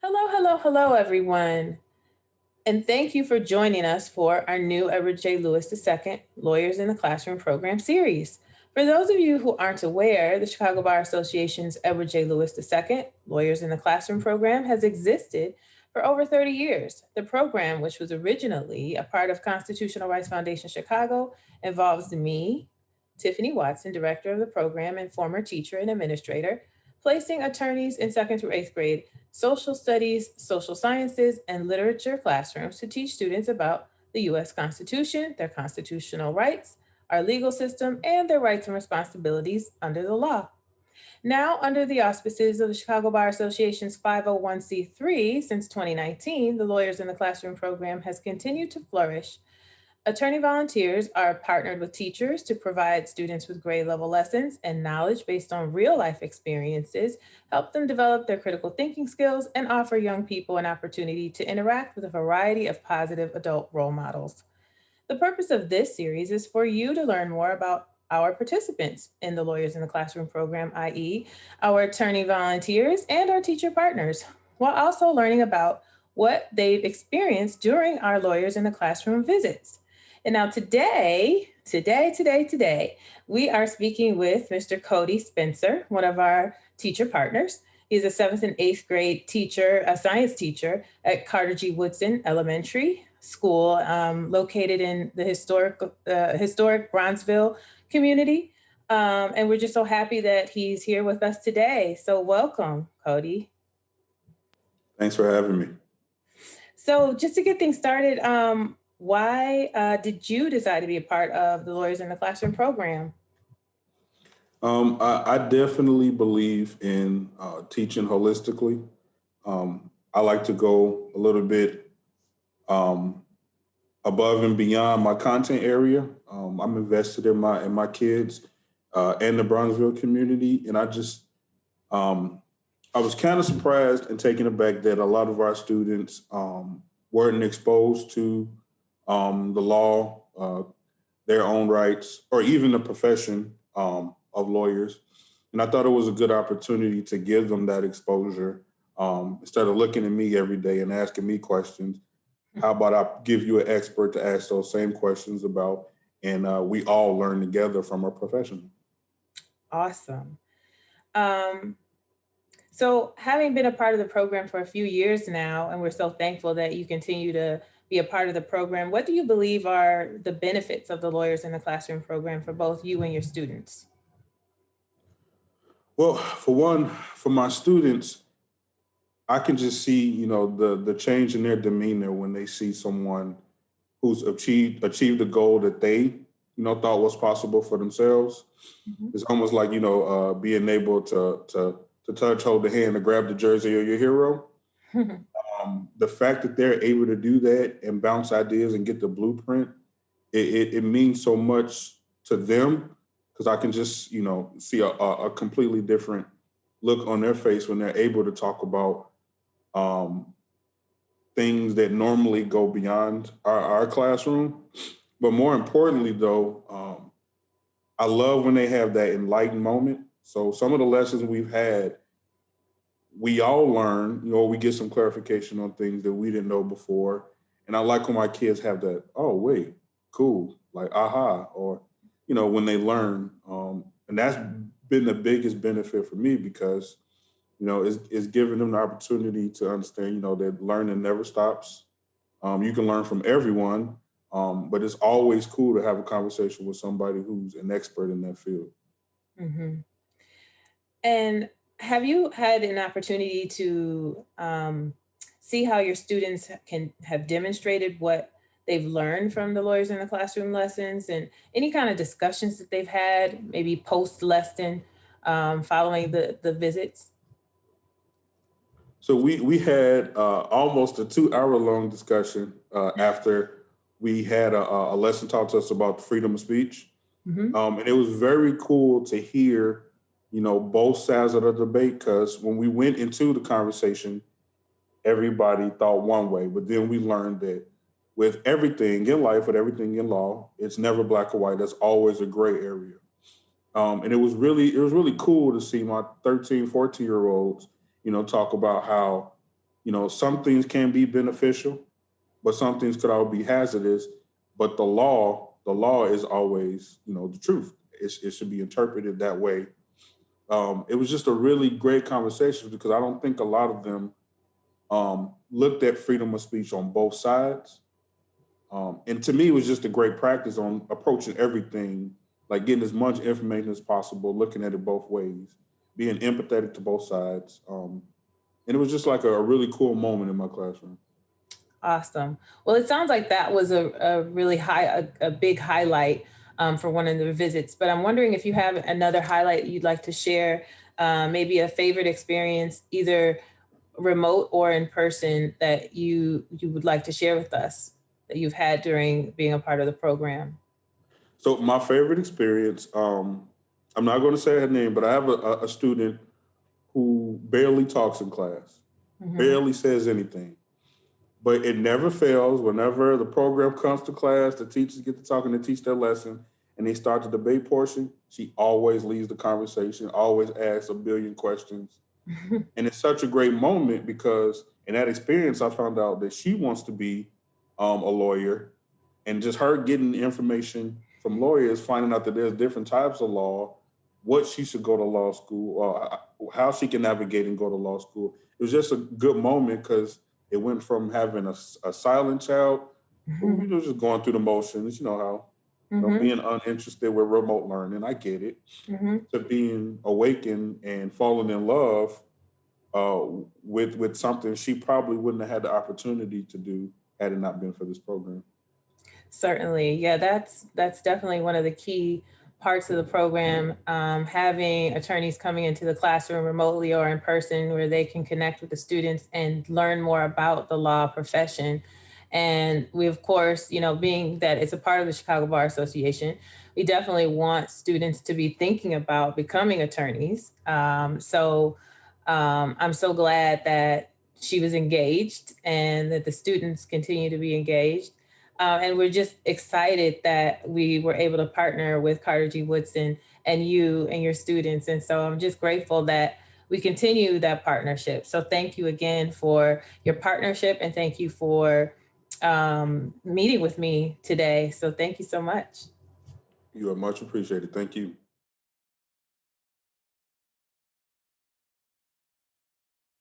Hello, hello, hello, everyone. And thank you for joining us for our new Edward J. Lewis II Lawyers in the Classroom program series. For those of you who aren't aware, the Chicago Bar Association's Edward J. Lewis II Lawyers in the Classroom program has existed for over 30 years. The program, which was originally a part of Constitutional Rights Foundation Chicago, involves me, Tiffany Watson, director of the program and former teacher and administrator, placing attorneys in second through eighth grade social studies, social sciences, and literature classrooms to teach students about the U.S. Constitution, their constitutional rights, our legal system, and their rights and responsibilities under the law. Now, under the auspices of the Chicago Bar Association's 501c3 since 2019, the Lawyers in the Classroom program has continued to flourish. Attorney volunteers are partnered with teachers to provide students with grade level lessons and knowledge based on real life experiences, help them develop their critical thinking skills, and offer young people an opportunity to interact with a variety of positive adult role models. The purpose of this series is for you to learn more about our participants in the Lawyers in the Classroom program, i.e., our attorney volunteers and our teacher partners, while also learning about what they've experienced during our Lawyers in the Classroom visits. And now today, we are speaking with Mr. Cody Spencer, one of our teacher partners. He's a seventh and eighth grade teacher, a science teacher at Carter G. Woodson Elementary School, located in the historic Bronzeville community. And we're just so happy that he's here with us today. So welcome, Cody. Thanks for having me. So just to get things started, why did you decide to be a part of the Lawyers in the Classroom program? I definitely believe in teaching holistically. I like to go a little bit um, above and beyond my content area. I'm invested in my kids and the Bronzeville community, and um, I was kind of surprised and taken aback that a lot of our students weren't exposed to the law, their own rights, or even the profession of lawyers. And I thought it was a good opportunity to give them that exposure instead of looking at me every day and asking me questions. How about I give you an expert to ask those same questions about, and we all learn together from our profession. Awesome. Um, so, having been a part of the program for a few years now, and we're so thankful that you continue to be a part of the program, what do you believe are the benefits of the Lawyers in the Classroom program for both you and your students? Well, for one, for my students, I can just see, the change in their demeanor when they see someone who's achieved a goal that they, thought was possible for themselves. Mhm. It's almost like being able to touch, hold the hand, to grab the jersey of your hero. The fact that they're able to do that and bounce ideas and get the blueprint, it means so much to them because I can just see a completely different look on their face when they're able to talk about um, things that normally go beyond our classroom. But more importantly, though, I love when they have that enlightened moment. So some of the lessons we've had, we all learn, we get some clarification on things that we didn't know before. And I like when my kids have that, oh, wait, cool, like aha, or, when they learn. And that's been the biggest benefit for me because, it's giving them the opportunity to understand, that learning never stops. You can learn from everyone, but it's always cool to have a conversation with somebody who's an expert in that field. Mhm. And have you had an opportunity to see how your students can have demonstrated what they've learned from the Lawyers in the Classroom lessons and any kind of discussions that they've had, maybe post lesson following the visits? So we had almost a 2 hour long discussion after we had a lesson taught to us about freedom of speech. Hmm. And it was very cool to hear, both sides of the debate because when we went into the conversation, everybody thought one way, but then we learned that with everything in life, with everything in law, it's never black or white. There's always a gray area. And it was really cool to see my 13, 14-year olds, talk about how Some things can be beneficial, but some things could all be hazardous. But the law is always, the truth. It should be interpreted that way. It was just a really great conversation because I don't think a lot of them looked at freedom of speech on both sides. And to me, it was just a great practice on approaching everything, like getting as much information as possible, looking at it both ways, being empathetic to both sides. And it was just like a really cool moment in my classroom. Awesome. Well, it sounds like that was a really a big highlight for one of the visits. But I'm wondering if you have another highlight you'd like to share, maybe a favorite experience, either remote or in person, that you would like to share with us that you've had during being a part of the program. So my favorite experience, I'm not going to say her name, but I have a student who barely talks in class, Hmm. barely says anything. But it never fails. Whenever the program comes to class, the teachers get to talking to teach their lesson, and they start the debate portion. She always leads the conversation, always asks a billion questions. And it's such a great moment because in that experience, I found out that she wants to be a lawyer, and just her getting information from lawyers, finding out that there's different types of law, what she should go to law school, or how she can navigate and go to law school. It was just a good moment because it went from having a silent child who just going through the motions, how Hmm. being uninterested with remote learning. I get it, Hmm. to being awakened and falling in love uh, with something she probably wouldn't have had the opportunity to do had it not been for this program. Certainly. Yeah, that's definitely one of the key parts of the program. Having attorneys coming into the classroom remotely or in person where they can connect with the students and learn more about the law profession. And we, of course, being that it's a part of the Chicago Bar Association, we definitely want students to be thinking about becoming attorneys. I'm so glad that she was engaged and that the students continue to be engaged. And we're just excited that we were able to partner with Carter G. Woodson and you and your students. And so I'm just grateful that we continue that partnership. So thank you again for your partnership and thank you for meeting with me today. So thank you so much. You are much appreciated. Thank you.